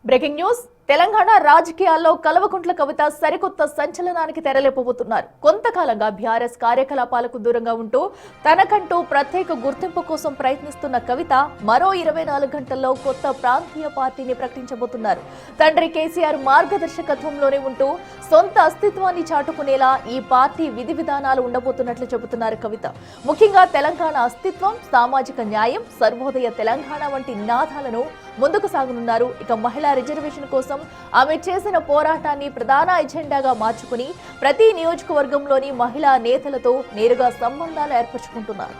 Breaking news Telangana రాజకీయాల్లో కల్వకుంట్ల కవిత సరికొత్త సంచలనానికి తెరలేపబోతున్నారు. కొంతకాలంగా బీఆర్ఎస్ కార్యకలాపాలకు దూరంగా ఉంటూ తనకంటూ ప్రత్యేక గుర్తింపు కోసం ప్రయత్నిస్తున్న కవిత మరో 24 గంటల్లో కొత్త ప్రాంతీయ పార్టీని ప్రకటించబోతున్నారు. తండ్రి కేసీఆర్ మార్గదర్శకత్వంలోనే ఉంటూ సొంత అస్తిత్వాన్ని చాటుకునేలా ఈ పార్టీ విధి విధానాలు ఉండబోతున్నట్లు చెబుతున్నారు కవిత. ముఖ్యంగా తెలంగాణ అస్తిత్వం, సామాజిక న్యాయం, సర్వోదయ తెలంగాణ వంటి నినాదాలను ముందుకు సాగనున్నారు. ఇక మహిళా రిజర్వేషన్ కోసం ఆమె చేసిన పోరాటాన్ని ప్రధాన ఎజెండాగా మార్చుకుని ప్రతి నియోజకవర్గంలోని మహిళా నేతలతో నేరుగా సంబంధాలు ఏర్పరచుకుంటున్నారు.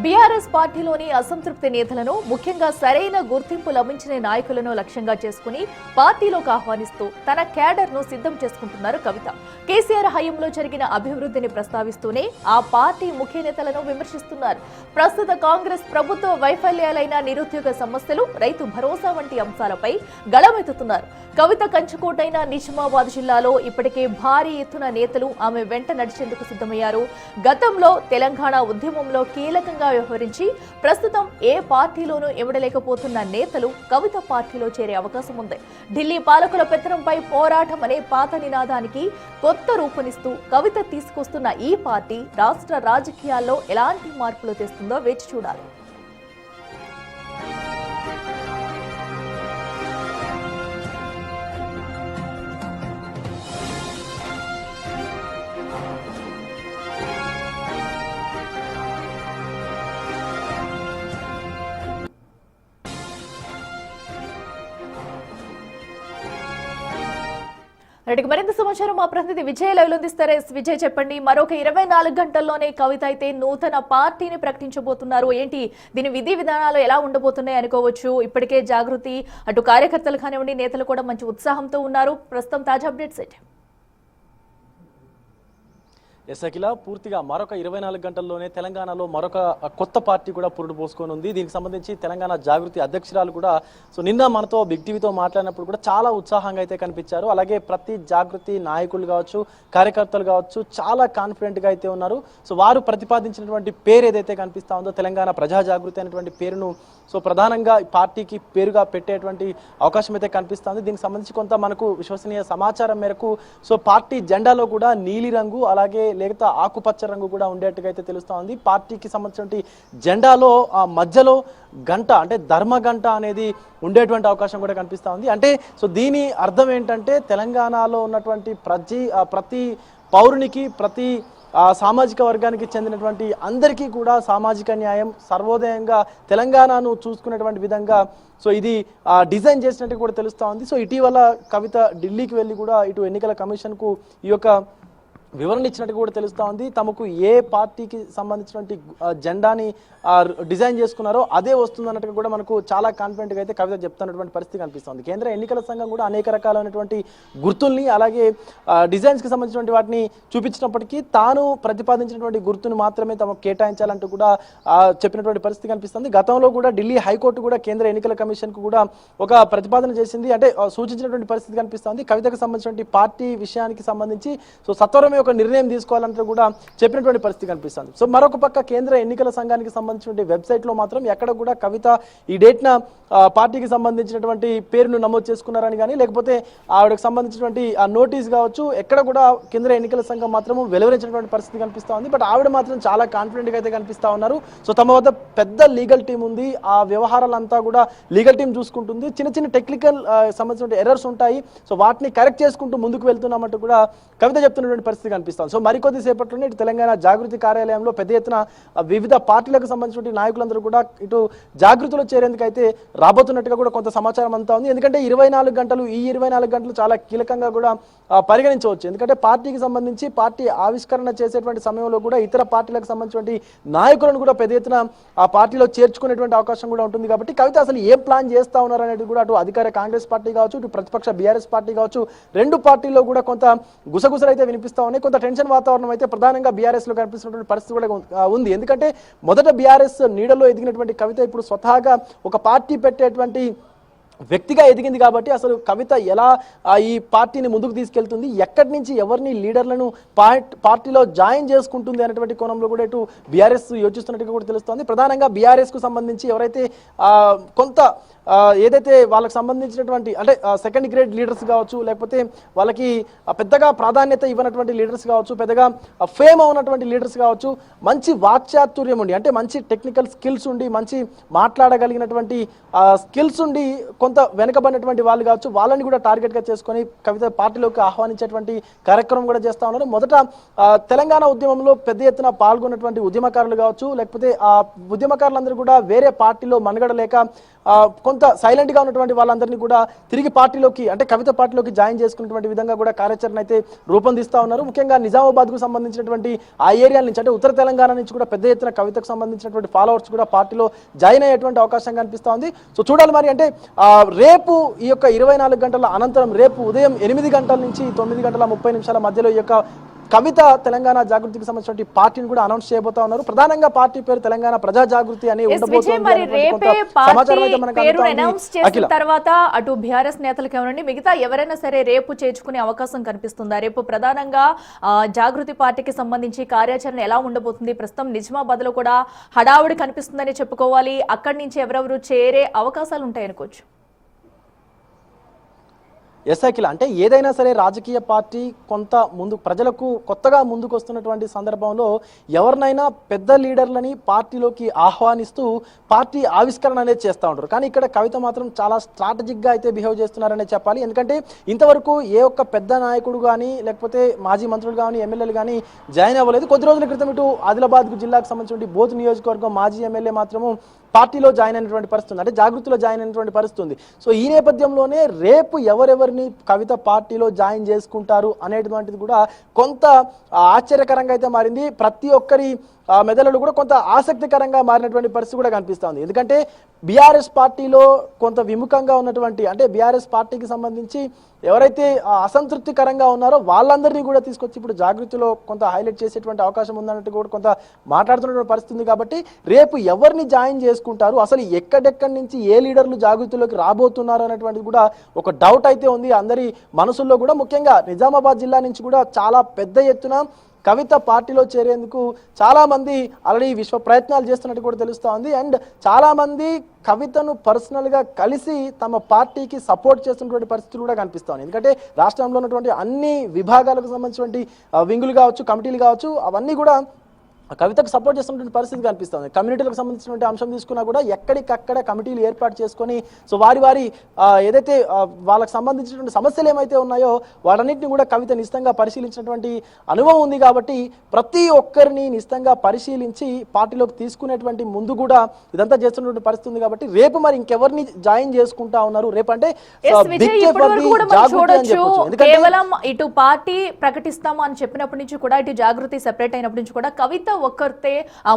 బీఆర్ఎస్ పార్టీలోని అసంతృప్తి నేతలను, ముఖ్యంగా సరైన గుర్తింపు లభించిన నాయకులను లక్ష్యంగా చేసుకుని పార్టీలోకి ఆహ్వానిస్తూ తన క్యాడర్ ను సిద్ధం చేసుకుంటున్నారు కవిత. కేసీఆర్ హయాంలో జరిగిన అభివృద్ధిని ప్రస్తావిస్తూనే ఆ పార్టీ ముఖ్య నేతలను విమర్శిస్తున్నారు. ప్రస్తుత కాంగ్రెస్ ప్రభుత్వ వైఫల్యాలైన నిరుద్యోగ సమస్యలు, రైతు భరోసా వంటి అంశాలపై గళమెత్తుతున్నారు. కవిత కంచుకోటైన నిజామాబాద్ జిల్లాలో ఇప్పటికే భారీ ఎత్తున నేతలు ఆమె వెంట నడిచేందుకు సిద్ధమయ్యారు. గతంలో తెలంగాణ ఉద్యమంలో కీలకంగా వ్యవహరించి ప్రస్తుతం ఏ పార్టీలోనూ ఇవ్వడలేకపోతున్న నేతలు కవిత పార్టీలో చేరే అవకాశం ఉంది. ఢిల్లీ పాలకుల పెత్తనంపై పోరాటం అనే పాత నినాదానికి కొత్త రూపునిస్తూ కవిత తీసుకొస్తున్న ఈ పార్టీ రాష్ట్ర రాజకీయాల్లో ఎలాంటి మార్పులు తెస్తుందో వేచి చూడాలి. మరింత సమాచారం మా ప్రతినిధి విజయ్ లైవ్ లో అందిస్తారు. విజయ్, చెప్పండి, మరొక 24 గంటల్లోనే కవిత అయితే నూతన పార్టీని ప్రకటించబోతున్నారు. ఏంటి దీని విధి విధానాలు ఎలా ఉండబోతున్నాయి అనుకోవచ్చు? ఇప్పటికే జాగృతి అటు కార్యకర్తలు కానివ్వండి, నేతలు కూడా మంచి ఉత్సాహంతో ఉన్నారు. ప్రస్తుతం తాజా అప్డేట్స్ ఏంటి? అఖిల, పూర్తిగా మరొక 24 గంటల్లోనే తెలంగాణలో మరొక కొత్త పార్టీ కూడా పురుడు పోసుకొని ఉంది. దీనికి సంబంధించి తెలంగాణ జాగృతి అధ్యక్షురాలు కూడా నిన్న మనతో బిగ్ టీవీతో మాట్లాడినప్పుడు కూడా చాలా ఉత్సాహంగా అయితే కనిపించారు. అలాగే ప్రతి జాగృతి నాయకులు కావచ్చు, కార్యకర్తలు కావచ్చు, చాలా కాన్ఫిడెంట్గా అయితే ఉన్నారు. వారు ప్రతిపాదించినటువంటి పేరు ఏదైతే కనిపిస్తా ఉందో తెలంగాణ ప్రజా జాగృతి అనేటువంటి పేరును ప్రధానంగా పార్టీకి పేరుగా పెట్టేటువంటి అవకాశం అయితే కనిపిస్తుంది. దీనికి సంబంధించి కొంత మనకు విశ్వసనీయ సమాచారం మేరకు పార్టీ జెండాలో కూడా నీలి రంగు అలాగే లేకపోతే ఆకుపచ్చ రంగు కూడా ఉండేట్టుగా అయితే తెలుస్తా ఉంది. పార్టీకి సంబంధించిన జెండాలో ఆ మధ్యలో గంట అంటే ధర్మ గంట అనేది ఉండేటువంటి అవకాశం కూడా కనిపిస్తా ఉంది. అంటే దీని అర్థం ఏంటంటే తెలంగాణలో ఉన్నటువంటి ప్రతి పౌరునికి, ప్రతి సామాజిక వర్గానికి చెందినటువంటి అందరికీ కూడా సామాజిక న్యాయం, సర్వోదయంగా తెలంగాణను చూసుకునేటువంటి విధంగా ఇది డిజైన్ చేసినట్టు కూడా తెలుస్తా ఉంది. ఇటీవల కవిత ఢిల్లీకి వెళ్ళి కూడా ఇటు ఎన్నికల కమిషన్కు ఈ యొక్క వివరణ ఇచ్చినట్టు కూడా తెలుస్తా ఉంది. తమకు ఏ పార్టీకి సంబంధించినటువంటి జెండాని డిజైన్ చేసుకున్నారో అదే వస్తుంది అన్నట్టుగా కూడా మనకు చాలా కాన్ఫిడెంట్గా అయితే కవిత చెప్తున్నటువంటి పరిస్థితి కనిపిస్తుంది. కేంద్ర ఎన్నికల సంఘం కూడా అనేక రకాలైనటువంటి గుర్తుల్ని అలాగే డిజైన్స్కి సంబంధించినటువంటి వాటిని చూపించినప్పటికీ తాను ప్రతిపాదించినటువంటి గుర్తును మాత్రమే తమకు కేటాయించాలంటూ కూడా చెప్పినటువంటి పరిస్థితి కనిపిస్తుంది. గతంలో కూడా ఢిల్లీ హైకోర్టు కూడా కేంద్ర ఎన్నికల కమిషన్కు కూడా ఒక ప్రతిపాదన చేసింది, అంటే సూచించినటువంటి పరిస్థితి కనిపిస్తుంది. కవితకు సంబంధించినటువంటి పార్టీ విషయానికి సంబంధించి సత్వరమే ఒక నిర్ణయం తీసుకోవాలంటూ కూడా చెప్పినటువంటి పరిస్థితి కనిపిస్తుంది. మరొక పక్క కేంద్ర ఎన్నికల సంఘానికి సంబంధించిన వెబ్సైట్ లో మాత్రం ఎక్కడ కూడా కవిత ఈ డేట్న పార్టీకి సంబంధించినటువంటి పేరును నమోదు చేసుకున్నారని కానీ లేకపోతే ఆవిడకు సంబంధించినటువంటి ఆ నోటీస్ కావచ్చు ఎక్కడ కూడా కేంద్ర ఎన్నికల సంఘం మాత్రం వెలువరించినటువంటి పరిస్థితి కనిపిస్తా ఉంది. బట్ ఆవిడ మాత్రం చాలా కాన్ఫిడెంట్ గా అయితే కనిపిస్తా ఉన్నారు. తమ వద్ద పెద్ద లీగల్ టీం ఉంది, ఆ వ్యవహారాలంతా కూడా లీగల్ టీం చూసుకుంటుంది. చిన్న చిన్న టెక్నికల్ సంబంధించిన ఎర్రర్స్ ఉంటాయి, వాటిని కరెక్ట్ చేసుకుంటూ ముందుకు వెళ్తున్నామంటూ కూడా కవిత చెప్తున్నటువంటి పరిస్థితి కనిపిస్తుంది. మరికొద్ది సేపట్లోనే ఇటు తెలంగాణ జాగృతి కార్యాలయంలో పెద్ద ఎత్తున వివిధ పార్టీలకు సంబంధించిన నాయకులందరూ కూడా ఇటు జాగృతిలో చేరేందుకు అయితే రాబోతున్నట్టుగా కూడా కొంత సమాచారం అంతా ఉంది. ఎందుకంటే 24 గంటలు, ఈ 24 గంటలు చాలా కీలకంగా కూడా పరిగణించవచ్చు. ఎందుకంటే పార్టీకి సంబంధించి పార్టీ ఆవిష్కరణ చేసేటువంటి సమయంలో కూడా ఇతర పార్టీలకు సంబంధించినటువంటి నాయకులను కూడా పెద్ద ఎత్తున ఆ పార్టీలో చేర్చుకునేటువంటి అవకాశం కూడా ఉంటుంది. కాబట్టి కవిత అసలు ఏం ప్లాన్ చేస్తా ఉన్నారు అనేది కూడా అటు అధికార కాంగ్రెస్ పార్టీ కావచ్చు, ఇటు ప్రతిపక్ష బీఆర్ఎస్ పార్టీ కావచ్చు, రెండు పార్టీల్లో కూడా కొంత గుసగుసలు అయితే వినిపిస్తా ఉన్నాయి. కొంత టెన్షన్ వాతావరణం అయితే ప్రధానంగా బీఆర్ఎస్ లో కనిపిస్తున్నటువంటి పరిస్థితి కూడా ఉంది. ఎందుకంటే మొదట బీఆర్ఎస్ నీడలో ఎదిగినటువంటి కవిత ఇప్పుడు స్వతహాగా ఒక పార్టీ పెట్టేటువంటి వ్యక్తిగా ఎదిగింది కాబట్టి అసలు కవిత ఎలా ఈ పార్టీని ముందుకు తీసుకెళ్తుంది, ఎక్కడి నుంచి ఎవరిని లీడర్లను పార్టీలో జాయిన్ చేసుకుంటుంది అనేటువంటి కోణంలో కూడా ఇటు బీఆర్ఎస్ యోచిస్తున్నట్టుగా కూడా తెలుస్తోంది. ప్రధానంగా బీఆర్ఎస్ కు సంబంధించి ఎవరైతే కొంత ఏదైతే వాళ్ళకి సంబంధించినటువంటి అంటే సెకండ్ గ్రేడ్ లీడర్స్ కావచ్చు, లేకపోతే వాళ్ళకి పెద్దగా ప్రాధాన్యత ఇవ్వనటువంటి లీడర్స్ కావచ్చు, పెద్దగా ఫేమ్ ఉన్నటువంటి లీడర్స్ కావచ్చు, మంచి వాక్చాతుర్యం ఉండి అంటే మంచి టెక్నికల్ స్కిల్స్ ఉండి మంచి మాట్లాడగలిగినటువంటి స్కిల్స్ ఉండి కొంత వెనకబడినటువంటి వాళ్ళు కావచ్చు, వాళ్ళని కూడా టార్గెట్గా చేసుకొని కవిత పార్టీలోకి ఆహ్వానించేటువంటి కార్యక్రమం కూడా చేస్తూ ఉన్నారు. మొదట తెలంగాణ ఉద్యమంలో పెద్ద ఎత్తున పాల్గొన్నటువంటి ఉద్యమకారులు కావచ్చు, లేకపోతే ఆ ఉద్యమకారులందరూ కూడా వేరే పార్టీలో మనుగడ లేక కొంత సైలెంట్ గా ఉన్నటువంటి వాళ్ళందరినీ కూడా తిరిగి పార్టీలోకి అంటే కవిత పార్టీలోకి జాయిన్ చేసుకున్నటువంటి విధంగా కూడా కార్యాచరణ అయితే రూపొందిస్తా ఉన్నారు. ముఖ్యంగా నిజామాబాద్ కు సంబంధించినటువంటి ఆ ఏరియా నుంచి అంటే ఉత్తర తెలంగాణ నుంచి కూడా పెద్ద ఎత్తున కవితకు సంబంధించినటువంటి ఫాలోవర్స్ కూడా పార్టీలో జాయిన్ అయ్యేటువంటి అవకాశం కనిపిస్తా ఉంది. సో చూడాలి మరి అంటే రేపు ఈ యొక్క 24 గంటల అనంతరం రేపు ఉదయం 8 గంటల నుంచి 9 గంటల 30 నిమిషాల మధ్యలో ఈ యొక్క కవిత తెలంగాణ జాగృతికి సంబంధించిన పార్టీని కూడా అనౌన్స్ చేయబోతా ఉన్నారు. ప్రధానంగా పార్టీ పేరు తెలంగాణ ప్రజా జాగృతి అని తర్వాత అటు బీఆర్ఎస్ నేతలకు ఏమనండి మిగతా ఎవరైనా సరే రేపు చేర్చుకునే అవకాశం కనిపిస్తుందా? రేపు ప్రధానంగా జాగృతి పార్టీకి సంబంధించి కార్యాచరణ ఎలా ఉండబోతుంది? ప్రస్తుతం నిజామాబాద్ లో కూడా హడావుడి కనిపిస్తుందని చెప్పుకోవాలి. అక్కడి నుంచి ఎవరెవరు చేరే అవకాశాలు ఉంటాయనుకోవచ్చు. అఖిల అంటే ఏదైనా సరే రాజకీయ పార్టీ కొంత ముందు ప్రజలకు కొత్తగా ముందుకు వస్తున్నటువంటి సందర్భంలో ఎవరినైనా పెద్ద లీడర్లని పార్టీలోకి ఆహ్వానిస్తూ పార్టీ ఆవిష్కరణ అనేది చేస్తూ ఉంటారు. కానీ ఇక్కడ కవిత మాత్రం చాలా స్ట్రాటజిక్గా అయితే బిహేవ్ చేస్తున్నారనే చెప్పాలి. ఎందుకంటే ఇంతవరకు ఏ ఒక్క పెద్ద నాయకుడు కానీ లేకపోతే మాజీ మంత్రులు కానీ ఎమ్మెల్యేలు కానీ జాయిన్ అవ్వలేదు. కొద్ది రోజుల క్రితం ఇటు ఆదిలాబాద్ జిల్లాకు సంబంధించిన బోధ్ నియోజకవర్గం మాజీ ఎమ్మెల్యే మాత్రము పార్టీలో జాయిన్ అయినటువంటి పరిస్థితి ఉంది, అంటే జాగృతిలో జాయిన్ అయినటువంటి పరిస్థితి ఉంది. సో ఈ నేపథ్యంలోనే రేపు ఎవరెవరిని కవిత పార్టీలో జాయిన్ చేసుకుంటారు అనేటువంటిది కూడా కొంత ఆశ్చర్యకరంగా అయితే మారింది. ప్రతి ఒక్కరి మెదడులో కూడా కొంత ఆసక్తికరంగా మారినటువంటి పరిస్థితి కూడా కనిపిస్తుంది. ఎందుకంటే బీఆర్ఎస్ పార్టీలో కొంత విముఖంగా ఉన్నటువంటి అంటే బీఆర్ఎస్ పార్టీకి సంబంధించి ఎవరైతే అసంతృప్తికరంగా ఉన్నారో వాళ్ళందరినీ కూడా తీసుకొచ్చి ఇప్పుడు జాగృతిలో కొంత హైలైట్ చేసేటువంటి అవకాశం ఉందన్నట్టు కూడా కొంత మాట్లాడుతున్నటువంటి పరిస్థితి ఉంది. కాబట్టి రేపు ఎవరిని జాయిన్ చేసుకుంటారు, అసలు ఎక్కడెక్కడి నుంచి ఏ లీడర్లు జాగృతిలోకి రాబోతున్నారు అనేటువంటిది కూడా ఒక డౌట్ అయితే ఉంది అందరి మనసుల్లో కూడా. ముఖ్యంగా నిజామాబాద్ జిల్లా నుంచి కూడా చాలా పెద్ద ఎత్తున కవిత పార్టీలో చేరేందుకు చాలా మంది ఆల్రెడీ విశ్వ ప్రయత్నాలు చేస్తున్నట్టు కూడా తెలుస్తూ ఉంది. అండ్ చాలా మంది కవితను పర్సనల్ గా కలిసి తమ పార్టీకి సపోర్ట్ చేస్తున్నటువంటి పరిస్థితులు కూడా కనిపిస్తాయి. ఎందుకంటే రాష్ట్రంలో ఉన్నటువంటి అన్ని విభాగాలకు సంబంధించినటువంటి వింగులు కావచ్చు, కమిటీలు కావచ్చు, అవన్నీ కూడా కవితకు సపోర్ట్ చేస్తున్నటువంటి పరిస్థితి కనిపిస్తుంది. కమ్యూనిటీలకు సంబంధించినటువంటి అంశం తీసుకున్నా కూడా ఎక్కడికక్కడ కమిటీలు ఏర్పాటు చేసుకొని సో వారి ఏదైతే వాళ్ళకి సంబంధించినటువంటి సమస్యలు ఏమైతే ఉన్నాయో వాటన్నిటిని కూడా కవిత నిశ్చితంగా పరిశీలించినటువంటి అనుభవం ఉంది. కాబట్టి ప్రతి ఒక్కరిని నిశ్చితంగా పరిశీలించి పార్టీలోకి తీసుకునేటువంటి ముందు కూడా ఇదంతా చేస్తున్నటువంటి పరిస్థితి ఉంది. కాబట్టి రేపు మరి ఇంకెవరిని జాయిన్ చేసుకుంటా ఉన్నారు రేపు అంటే కేవలం ఇటు పార్టీ ప్రకటిస్తాము అని చెప్పినప్పటి నుంచి కూడా ఇటు జాగృతి సెపరేట్ అయినప్పటి నుంచి కూడా కవిత ఒక్కరితే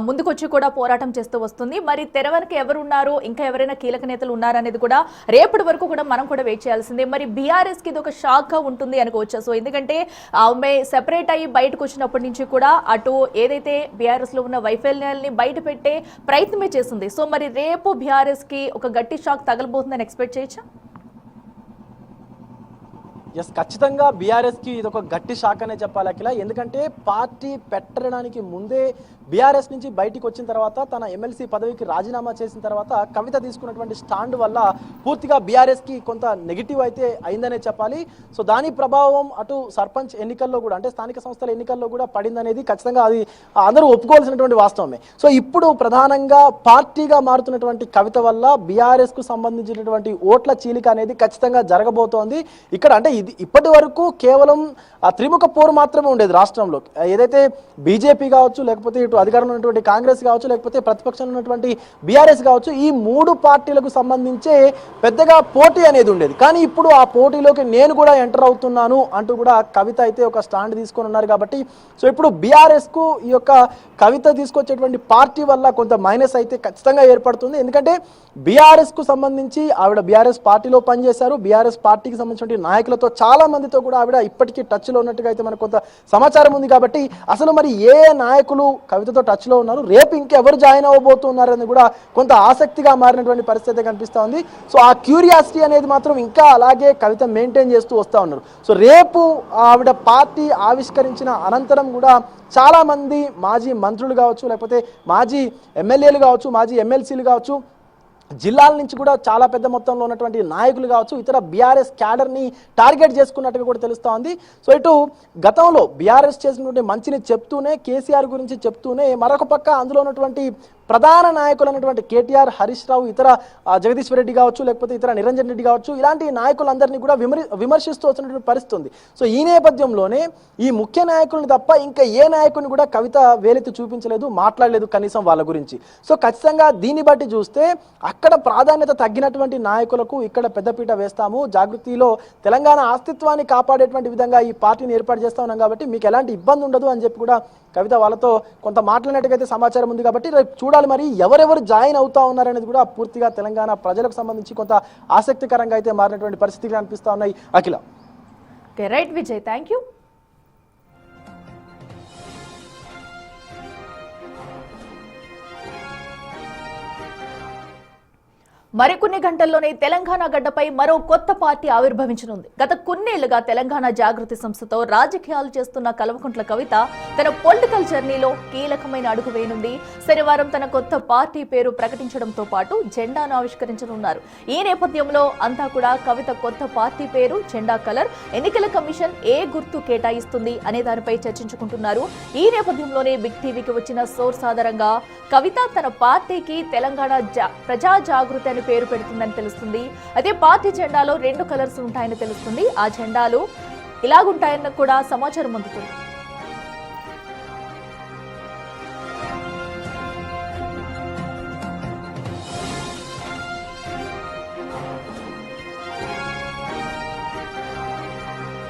ముందుకొచ్చి కూడా పోరాటం చేస్తూ వస్తుంది. మరి తెర వెనక ఎవరున్నారు, ఇంకా ఎవరైనా కీలక నేతలు ఉన్నారు అనేది కూడా రేపటి వరకు కూడా మనం కూడా వెయిట్ చేయాల్సిందే. మరి బీఆర్ఎస్ కి ఇది ఒక షాక్ గా ఉంటుంది అనుకోవచ్చు. సో ఎందుకంటే ఆమె సెపరేట్ అయ్యి బయటకు వచ్చినప్పటి నుంచి కూడా అటు ఏదైతే బీఆర్ఎస్ లో ఉన్న వైఫల్యాల్ని బయట పెట్టే ప్రయత్నమే చేస్తుంది. సో మరి రేపు బీఆర్ఎస్ కి ఒక గట్టి షాక్ తగలబోతుందని ఎక్స్పెక్ట్ చేయొచ్చా? ఖచ్చితంగా బీఆర్ఎస్ కి ఇది ఒక గట్టి షాక్ అనే చెప్పాలి అఖిల. ఎందుకంటే పార్టీ పెట్టడానికి ముందే బీఆర్ఎస్ నుంచి బయటికి వచ్చిన తర్వాత తన ఎమ్మెల్సీ పదవికి రాజీనామా చేసిన తర్వాత కవిత తీసుకున్నటువంటి స్టాండ్ వల్ల పూర్తిగా బీఆర్ఎస్ కి కొంత నెగిటివ్ అయితే అయిందనే చెప్పాలి. సో దాని ప్రభావం అటు సర్పంచ్ ఎన్నికల్లో కూడా అంటే స్థానిక సంస్థల ఎన్నికల్లో కూడా పడిందనేది ఖచ్చితంగా అది అందరూ ఒప్పుకోవాల్సినటువంటి వాస్తవమే. సో ఇప్పుడు ప్రధానంగా పార్టీగా మారుతున్నటువంటి కవిత వల్ల బీఆర్ఎస్ కు సంబంధించినటువంటి ఓట్ల చీలిక అనేది ఖచ్చితంగా జరగబోతోంది. ఇక్కడ అంటే ఇప్పటి వరకు కేవలం త్రిముఖ పోరు మాత్రమే ఉండేది రాష్ట్రంలో. ఏదైతే బీజేపీ కావచ్చు, లేకపోతే ఇటు అధికారంలో ఉన్నటువంటి కాంగ్రెస్ కావచ్చు, లేకపోతే ప్రతిపక్షంలో ఉన్నటువంటి బీఆర్ఎస్ కావచ్చు, ఈ మూడు పార్టీలకు సంబంధించే పెద్దగా పోటీ అనేది ఉండేది. కానీ ఇప్పుడు ఆ పోటీలోకి నేను కూడా ఎంటర్ అవుతున్నాను అంటూ కూడా కవిత అయితే ఒక స్టాండ్ తీసుకొని ఉన్నారు. కాబట్టి సో ఇప్పుడు బీఆర్ఎస్ కు ఈ యొక్క కవిత తీసుకొచ్చేటువంటి పార్టీ వల్ల కొంత మైనస్ అయితే ఖచ్చితంగా ఏర్పడుతుంది. ఎందుకంటే బీఆర్ఎస్ కు సంబంధించి ఆవిడ బీఆర్ఎస్ పార్టీలో పనిచేశారు, బీఆర్ఎస్ పార్టీకి సంబంధించిన నాయకులతో చాలా మందితో కూడా ఆవిడ ఇప్పటికీ టచ్లో ఉన్నట్టుగా అయితే మనకు కొంత సమాచారం ఉంది. కాబట్టి అసలు మరి ఏ నాయకులు కవితతో టచ్లో ఉన్నారు, రేపు ఇంకెవరు జాయిన్ అవ్వబోతున్నారని కూడా కొంత ఆసక్తిగా మారినటువంటి పరిస్థితి కనిపిస్తూ ఉంది. సో ఆ క్యూరియాసిటీ అనేది మాత్రం ఇంకా అలాగే కవిత మెయింటైన్ చేస్తూ వస్తూ ఉన్నారు. సో రేపు ఆవిడ పార్టీ ఆవిష్కరించిన అనంతరం కూడా చాలా మంది మాజీ మంత్రులు కావచ్చు, లేకపోతే మాజీ ఎమ్మెల్యేలు కావచ్చు, మాజీ ఎమ్మెల్సీలు కావచ్చు, జిల్లాల నుంచి కూడా చాలా పెద్ద మొత్తంలో ఉన్నటువంటి నాయకులు కావచ్చు, ఇతర బీఆర్ఎస్ క్యాడర్ని టార్గెట్ చేసుకున్నట్టుగా కూడా తెలుస్తూ ఉంది. సో ఇటు గతంలో బీఆర్ఎస్ చేసినటువంటి మంచిని చెప్తూనే, కేసీఆర్ గురించి చెప్తూనే, మరొక పక్క అందులో ఉన్నటువంటి ప్రధాన నాయకులు అన్నటువంటి కేటీఆర్, హరీష్ రావు, ఇతర జగదీశ్వర్ రెడ్డి కావచ్చు, లేకపోతే ఇతర నిరంజన్ రెడ్డి కావచ్చు, ఇలాంటి నాయకులందరినీ కూడా విమర్శిస్తూ వచ్చినటువంటి పరిస్థితి ఉంది. సో ఈ నేపథ్యంలోనే ఈ ముఖ్య నాయకుల్ని తప్ప ఇంకా ఏ నాయకుని కూడా కవిత వేలెత్తి చూపించలేదు, మాట్లాడలేదు కనీసం వాళ్ళ గురించి. సో ఖచ్చితంగా దీన్ని బట్టి చూస్తే అక్కడ ప్రాధాన్యత తగ్గినటువంటి నాయకులకు ఇక్కడ పెద్దపీట వేస్తాము, జాగృతిలో తెలంగాణ అస్తిత్వాన్ని కాపాడేటువంటి విధంగా ఈ పార్టీని ఏర్పాటు చేస్తా ఉన్నాం, కాబట్టి మీకు ఎలాంటి ఇబ్బంది ఉండదు అని చెప్పి కూడా కవిత వాళ్ళతో కొంత మాట్లాడినట్టుగా సమాచారం ఉంది. కాబట్టి రేపు చూడాలి మరి ఎవరెవరు జాయిన్ అవుతా ఉన్నారనేది కూడా పూర్తిగా తెలంగాణ ప్రజలకు సంబంధించి కొంత ఆసక్తికరంగా అయితే మారినటువంటి పరిస్థితులు అనిపిస్తా ఉన్నాయి. Akhila. Right Vijay, thank you. మరికొన్ని గంటల్లోనే తెలంగాణ గడ్డపై మరో కొత్త పార్టీ ఆవిర్భవించనుంది. గత కొన్నేళ్లుగా తెలంగాణ జాగృతి సంస్థతో రాజకీయాలు చేస్తున్న కల్వకుంట్ల కవిత తన పొలిటికల్ జర్నీలో కీలకమైన అడుగు వేయనుంది. శనివారం తన కొత్త పార్టీ పేరు ప్రకటించడంతో పాటు జెండాను ఆవిష్కరించనున్నారు. ఈ నేపథ్యంలో అంతా కూడా కవిత కొత్త పార్టీ పేరు, జెండా కలర్, ఎన్నికల కమిషన్ ఏ గుర్తు కేటాయిస్తుంది అనే దానిపై చర్చించుకుంటున్నారు. ఈ నేపథ్యంలోనే బిగ్ టీవీకి వచ్చిన సోర్స్ ఆధారంగా కవిత తన పార్టీకి తెలంగాణ ప్రజా జాగృతి అని పేరు పెడుతుందని తెలుస్తుంది. అదే పార్టీ జెండాలో 2 కలర్స్ ఉంటాయని తెలుస్తుంది. ఆ జెండాలు ఇలాగుంటాయని కూడా సమాచారం అందుతుంది.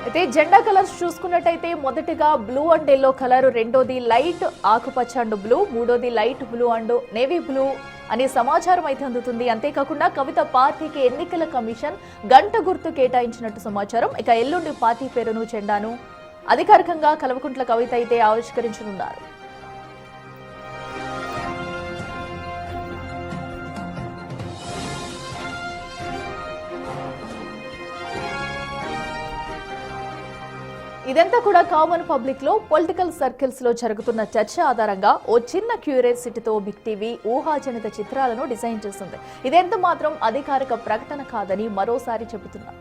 అయితే జెండా కలర్స్ చూసుకున్నట్టయితే మొదటిగా బ్లూ అండ్ ఎల్లో కలర్, రెండోది లైట్ ఆకుపచ్చ అండ్ బ్లూ, మూడోది light blue and navy blue అనే సమాచారం అయితే అందుతుంది. అంతేకాకుండా కవిత పార్టీకి ఎన్నికల కమిషన్ గంట గుర్తు కేటాయించినట్టు సమాచారం. ఇక ఎల్లుండి పార్టీ పేరును, జెండాను అధికారికంగా కల్వకుంట్ల కవిత అయితే ఆవిష్కరించనున్నారు. ఇదంతా కూడా కామన్ పబ్లిక్ లో, పొలిటికల్ సర్కిల్స్ లో జరుగుతున్న చర్చ ఆధారంగా ఓ చిన్న క్యూరియాసిటీతో బిగ్ టీవీ ఊహాజనిత చిత్రాలను డిజైన్ చేస్తుంది. ఇదెంత మాత్రం అధికారిక ప్రకటన కాదని మరోసారి చెబుతున్నారు.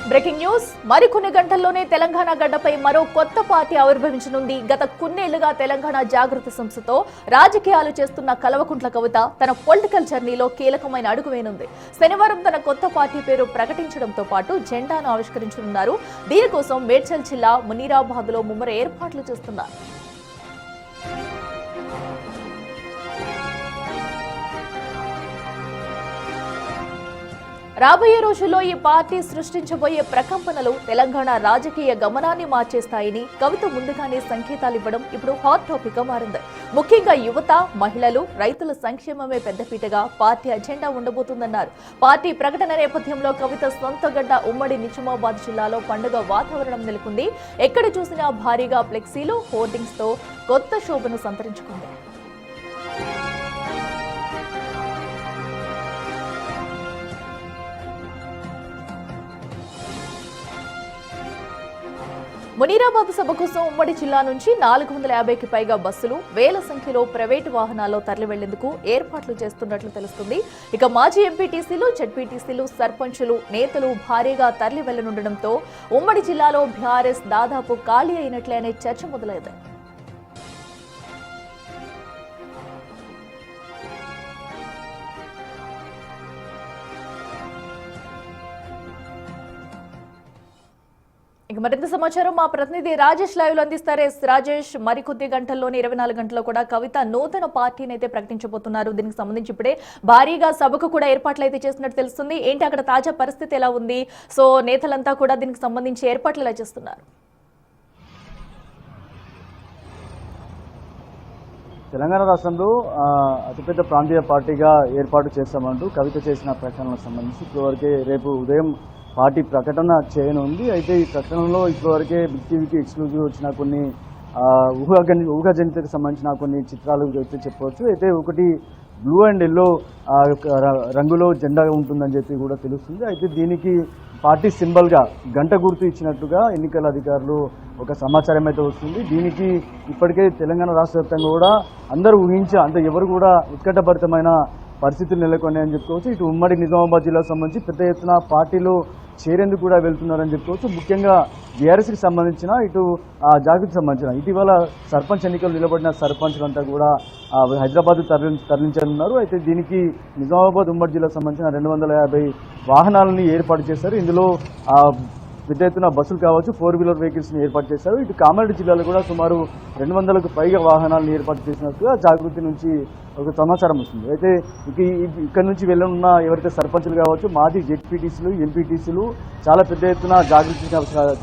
Breaking news. మరికొన్ని గంటల్లోనే తెలంగాణ గడ్డపై మరో కొత్త పార్టీ ఆవిర్భవించనుంది. గత కొన్నేళ్లుగా తెలంగాణ జాగృతి సంస్థతో రాజకీయాలు చేస్తున్న కల్వకుంట్ల కవిత తన పొలిటికల్ జర్నీలో కీలకమైన అడుగు వేయనుంది. శనివారం తన కొత్త పార్టీ పేరు ప్రకటించడంతో పాటు జెండాను ఆవిష్కరించనున్నారు. దీనికోసం మేడ్చల్ జిల్లా మునీరాబాద్ లో ముమ్మర ఏర్పాట్లు చేస్తున్నారు. రాబోయే రోజుల్లో ఈ పార్టీ సృష్టించబోయే ప్రకంపనలు తెలంగాణ రాజకీయ గమనాన్ని మార్చేస్తాయని కవిత ముందుగానే సంకేతాలు ఇవ్వడం ఇప్పుడు హాట్ టాపిక్ గా మారింది. ముఖ్యంగా యువత, మహిళలు, రైతుల సంక్షేమమే పెద్దపీటగా పార్టీ అజెండా ఉండబోతుందన్నారు. పార్టీ ప్రకటన నేపథ్యంలో కవిత సొంత గడ్డ ఉమ్మడి నిజామాబాద్ జిల్లాలో పండుగ వాతావరణం నెలకొంది. ఎక్కడ చూసినా భారీగా ఫ్లెక్సీలు, హోర్డింగ్స్ తో కొత్త శోభను సంతరించుకుంది. మునీరాబాద్ సభ కోసం ఉమ్మడి జిల్లా నుంచి 450కి పైగా బస్సులు, వేల సంఖ్యలో ప్రైవేటు వాహనాల్లో తరలి వెళ్లేందుకు ఏర్పాట్లు చేస్తున్నట్లు తెలుస్తుంది. ఇక మాజీ ఎంపీటీసీలు, జెడ్పీటీసీలు, సర్పంచులు, నేతలు భారీగా తరలి వెళ్లనుండడంతో ఉమ్మడి జిల్లాలో బీఆర్ఎస్ దాదాపు ఖాళీ అయినట్లే అనే చర్చ మొదలైంది. ఇక మరింత సమాచారం మా ప్రతినిధి రాజేష్ లైవ్ లో అందిస్తారు. రాజేష్, మరికొద్ది గంటల్లోనే 24 గంటల్లో కూడా కవిత నూతన పార్టీని అయితే ప్రకటించబోతున్నారు. దీనికి సంబంధించి ఇప్పుడే భారీగా సభకు కూడా ఏర్పాట్లు అయితే చేసినట్టు తెలుస్తుంది. ఏంటి అక్కడ తాజా పరిస్థితి ఎలా ఉంది? సో నేతలంతా కూడా దీనికి సంబంధించి ఏర్పాట్లు ఎలా చేస్తున్నారు? తెలంగాణ రాష్ట్రంలో అతిపెద్ద ప్రాంతీయ పార్టీగా ఏర్పాటు చేస్తామంటూ కవిత చేసిన ప్రకటనలకు సంబంధించి ఇప్పటివరకే రేపు ఉదయం పార్టీ ప్రకటన చేయనుంది. అయితే ఈ ప్రకటనలో ఇప్పటివరకే బిగ్ టీవీకి ఎక్స్క్లూజివ్ వచ్చిన కొన్ని ఊహాజనితకు సంబంధించిన కొన్ని చిత్రాలు అయితే చెప్పవచ్చు. అయితే ఒకటి బ్లూ అండ్ ఎల్లో రంగులో జెండా ఉంటుందని చెప్పి కూడా తెలుస్తుంది. అయితే దీనికి పార్టీ సింబల్గా గంట గుర్తు ఇచ్చినట్టుగా ఎన్నికల అధికారులు ఒక సమాచారం అయితే వస్తుంది. దీనికి ఇప్పటికే తెలంగాణ రాష్ట్ర వ్యాప్తంగా కూడా అందరూ అంటే ఎవరు కూడా ఉత్కంఠభరితమైన పరిస్థితులు నెలకొన్నాయని చెప్పుకోవచ్చు. ఇటు ఉమ్మడి నిజామాబాద్ జిల్లాకు సంబంధించి పెద్ద ఎత్తున పార్టీలో చేరేందుకు కూడా వెళ్తున్నారని చెప్పుకోవచ్చు. ముఖ్యంగా బీఆర్ఎస్కి సంబంధించిన ఇటు జాగృతికి సంబంధించిన ఇటీవల సర్పంచ్ ఎన్నికలు నిలబడిన సర్పంచ్లంతా కూడా హైదరాబాద్ తరలించనున్నారు. అయితే దీనికి నిజామాబాద్ ఉమ్మడి జిల్లాకు సంబంధించిన 250 వాహనాలని ఏర్పాటు చేశారు. ఇందులో పెద్ద ఎత్తున బస్సులు కావచ్చు, 4 వీలర్ వెహికల్స్ని ఏర్పాటు చేశారు. ఇటు కామారెడ్డి జిల్లాలో కూడా సుమారు 200కు పైగా వాహనాలను ఏర్పాటు చేసినట్టుగా జాగృతి నుంచి ఒక సమాచారం వస్తుంది. అయితే ఇక్కడ నుంచి వెళ్ళనున్న ఎవరైతే సర్పంచులు కావచ్చు, మాజీ జెడ్పీటీసీలు, ఎంపీటీసీలు, చాలా పెద్ద ఎత్తున జాగృతి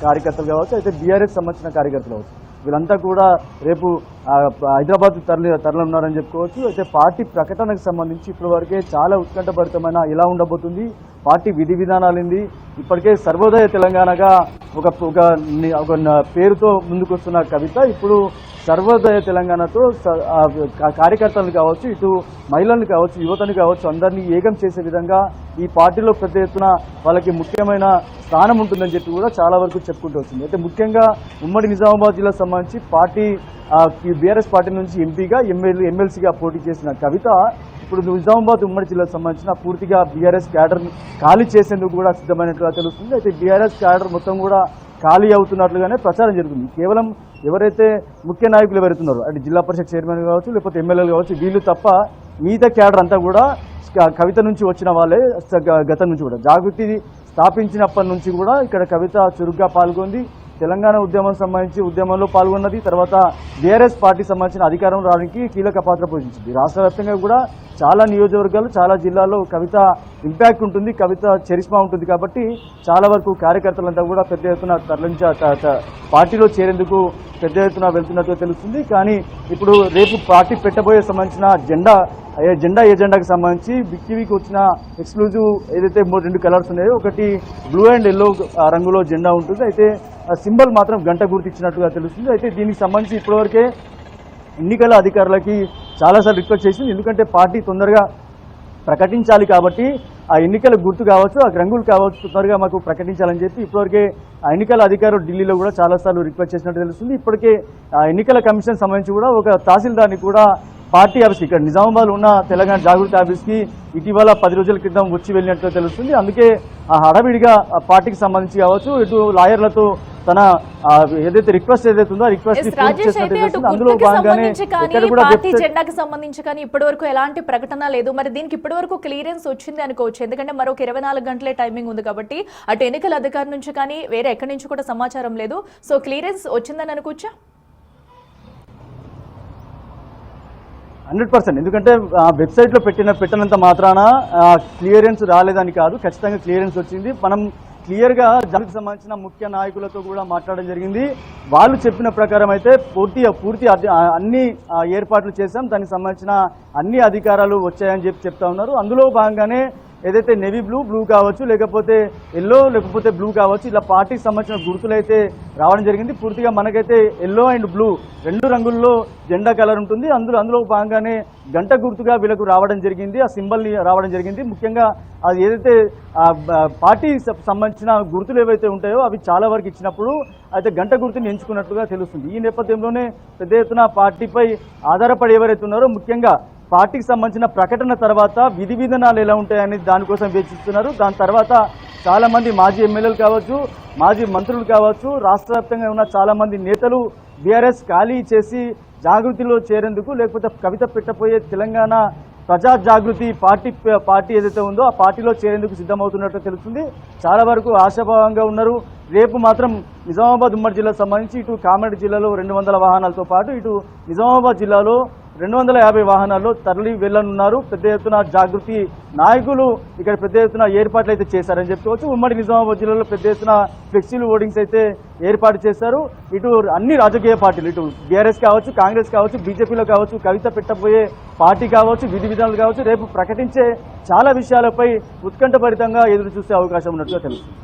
కార్యకర్తలు కావచ్చు, అయితే బీఆర్ఎస్ సంబంధించిన కార్యకర్తలు కావచ్చు, వీళ్ళంతా కూడా రేపు హైదరాబాద్ తరలిన్నారని చెప్పుకోవచ్చు. అయితే పార్టీ ప్రకటనకు సంబంధించి ఇప్పటివరకే చాలా ఉత్కంఠభరితమైన ఎలా ఉండబోతుంది, పార్టీ విధి విధానాలింది, ఇప్పటికే సర్వోదయ తెలంగాణగా ఒక పేరుతో ముందుకొస్తున్న కవిత ఇప్పుడు సర్వోదయ తెలంగాణతో కార్యకర్తలను కావచ్చు, ఇటు మహిళలను కావచ్చు, యువతను కావచ్చు, అందరినీ ఏకం చేసే విధంగా ఈ పార్టీలో పెద్ద ఎత్తున వాళ్ళకి ముఖ్యమైన స్థానం ఉంటుందని చెప్పి కూడా చాలా వరకు చెప్పుకుంటూ వచ్చింది. అయితే ముఖ్యంగా ఉమ్మడి నిజామాబాద్ జిల్లాకు సంబంధించి పార్టీ బీఆర్ఎస్ పార్టీ నుంచి ఎంపీగా ఎమ్మెల్సీగా పోటీ చేసిన కవిత ఇప్పుడు నిజామాబాద్ ఉమ్మడి జిల్లాకు సంబంధించిన పూర్తిగా బీఆర్ఎస్ క్యాడర్ ఖాళీ చేసేందుకు కూడా సిద్ధమైనట్లుగా తెలుస్తుంది. అయితే బీఆర్ఎస్ క్యాడర్ మొత్తం కూడా ఖాళీ అవుతున్నట్లుగానే ప్రచారం జరుగుతుంది. కేవలం ఎవరైతే ముఖ్య నాయకులు ఎవరైతున్నారో అంటే జిల్లా పరిషత్ చైర్మన్ కావచ్చు, లేకపోతే ఎమ్మెల్యేలు కావచ్చు, వీళ్ళు తప్ప మిగతా క్యాడర్ అంతా కూడా కవిత నుంచి వచ్చిన వాళ్ళే. గతం నుంచి కూడా జాగృతి స్థాపించినప్పటి నుంచి కూడా ఇక్కడ కవిత చురుగ్గా పాల్గొంది. తెలంగాణ ఉద్యమం సంబంధించి ఉద్యమంలో పాల్గొన్నది. తర్వాత బీఆర్ఎస్ పార్టీ సంబంధించిన అధికారం రావడానికి కీలక పాత్ర పోషించింది. రాష్ట్ర వ్యాప్తంగా కూడా చాలా నియోజకవర్గాలు, చాలా జిల్లాల్లో కవిత ఇంపాక్ట్ ఉంటుంది, కవిత చరిష్మా ఉంటుంది. కాబట్టి చాలా వరకు కార్యకర్తలంతా కూడా పెద్ద ఎత్తున పార్టీలో చేరేందుకు పెద్ద ఎత్తున వెళ్తున్నట్టుగా తెలుస్తుంది. కానీ ఇప్పుడు రేపు పార్టీ పెట్టబోయే సంబంధించిన ఎజెండాకి సంబంధించి బిగ్ టీవీకి వచ్చిన ఎక్స్క్లూజివ్ ఏదైతే 2 కలర్స్ ఉన్నాయో, ఒకటి బ్లూ అండ్ ఎల్లో రంగులో జెండా ఉంటుంది. అయితే సింబల్ మాత్రం గంట గుర్తిచ్చినట్టుగా తెలుస్తుంది. అయితే దీనికి సంబంధించి ఇప్పటివరకే ఎన్నికల అధికారులకి చాలాసార్లు రిక్వెస్ట్ చేసింది. ఎందుకంటే పార్టీ తొందరగా ప్రకటించాలి కాబట్టి ఆ ఎన్నికల గుర్తు కావచ్చు, ఆ రంగులు కావచ్చు, తొందరగా మాకు ప్రకటించాలని చెప్పి ఇప్పటివరకే ఆ ఎన్నికల అధికారులు ఢిల్లీలో కూడా చాలాసార్లు రిక్వెస్ట్ చేసినట్టు తెలుస్తుంది. ఇప్పటికే ఆ ఎన్నికల కమిషన్ సంబంధించి కూడా ఒక తహసీల్దార్ని కూడా పార్టీ ఆఫీస్కి, ఇక్కడ నిజామాబాద్లో ఉన్న తెలంగాణ జాగృతి ఆఫీస్కి ఇటీవల 10 రోజుల క్రితం వచ్చి వెళ్ళినట్టు తెలుస్తుంది. అందుకే ఆ హడావిడిగా పార్టీకి సంబంధించి కావచ్చు, ఇటు లాయర్లతో తన ఏదైతే రిక్వెస్ట్ ఉందో రిక్వెస్ట్ అందులో భాగంగానే పార్టీ జెండాకి సంబంధించి కానీ ఇప్పటి వరకు ఎలాంటి ప్రకటన లేదు. మరి దీనికి ఇప్పటి వరకు క్లియరెన్స్ వచ్చింది అనుకోవచ్చు, ఎందుకంటే మరొక 24 గంటలే టైమింగ్ ఉంది కాబట్టి అటు ఎన్నికల అధికారి నుంచి కానీ వేరే ఎక్కడి నుంచి కూడా సమాచారం లేదు. సో క్లియరెన్స్ వచ్చిందని అనుకోవచ్చా? 100%. ఎందుకంటే వెబ్సైట్లో పెట్టినంత మాత్రాన క్లియరెన్స్ రాలేదని కాదు, ఖచ్చితంగా క్లియరెన్స్ వచ్చింది. మనం క్లియర్గా దానికి సంబంధించిన ముఖ్య నాయకులతో కూడా మాట్లాడడం జరిగింది. వాళ్ళు చెప్పిన ప్రకారం అయితే పూర్తి అన్ని ఏర్పాట్లు చేశాం, దానికి సంబంధించిన అన్ని అధికారాలు వచ్చాయని చెప్తా ఉన్నారు. అందులో భాగంగానే ఏదైతే నేవీ బ్లూ కావచ్చు, లేకపోతే ఎల్లో, లేకపోతే బ్లూ కావచ్చు, ఇలా పార్టీకి సంబంధించిన గుర్తులు అయితే రావడం జరిగింది. పూర్తిగా మనకైతే ఎల్లో అండ్ బ్లూ 2 రంగుల్లో జెండా కలర్ ఉంటుంది. అందులో భాగంగానే గంట గుర్తుగా వీళ్ళకు రావడం జరిగింది, ఆ సింబల్ని రావడం జరిగింది. ముఖ్యంగా అది ఏదైతే పార్టీ సంబంధించిన గుర్తులు ఏవైతే ఉంటాయో అవి చాలా వరకు ఇచ్చినప్పుడు అయితే గంట గుర్తుని ఎంచుకున్నట్లుగా తెలుస్తుంది. ఈ నేపథ్యంలోనే పెద్ద ఎత్తున పార్టీపై ఆధారపడి ఎవరైతే ఉన్నారో, ముఖ్యంగా పార్టీకి సంబంధించిన ప్రకటన తర్వాత విధి విధానాలు ఎలా ఉంటాయని దానికోసం వేచిస్తున్నారు. దాని తర్వాత చాలామంది మాజీ ఎమ్మెల్యేలు కావచ్చు, మాజీ మంత్రులు కావచ్చు, రాష్ట్ర వ్యాప్తంగా ఉన్న చాలామంది నేతలు బీఆర్ఎస్ ఖాళీ చేసి జాగృతిలో చేరేందుకు, లేకపోతే కవిత పెట్టబోయే తెలంగాణ ప్రజా జాగృతి పార్టీ ఏదైతే ఉందో ఆ పార్టీలో చేరేందుకు సిద్ధమవుతున్నట్టు తెలుస్తుంది. చాలా వరకు ఆశాభావంగా ఉన్నారు. రేపు మాత్రం నిజామాబాద్ ఉమ్మడి జిల్లాకు సంబంధించి ఇటు కామారెడ్డి జిల్లాలో 200 వాహనాలతో పాటు ఇటు నిజామాబాద్ జిల్లాలో 250 వాహనాల్లో తరలి వెళ్లనున్నారు. పెద్ద ఎత్తున జాగృతి నాయకులు ఇక్కడ పెద్ద ఎత్తున ఏర్పాట్లు అయితే చేశారని చెప్పుకోవచ్చు. ఉమ్మడి నిజామాబాద్ జిల్లాలో పెద్ద ఎత్తున ఫ్లెక్సీలు హోర్డింగ్స్ అయితే ఏర్పాటు చేశారు. ఇటు అన్ని రాజకీయ పార్టీలు, ఇటు బీఆర్ఎస్ కావచ్చు, కాంగ్రెస్ కావచ్చు, బీజేపీలో కావచ్చు, కవిత పెట్టబోయే పార్టీ కావచ్చు, విధి విధానాలు కావచ్చు, రేపు ప్రకటించే చాలా విషయాలపై ఉత్కంఠభరితంగా ఎదురు చూసే అవకాశం ఉన్నట్టుగా తెలుస్తుంది.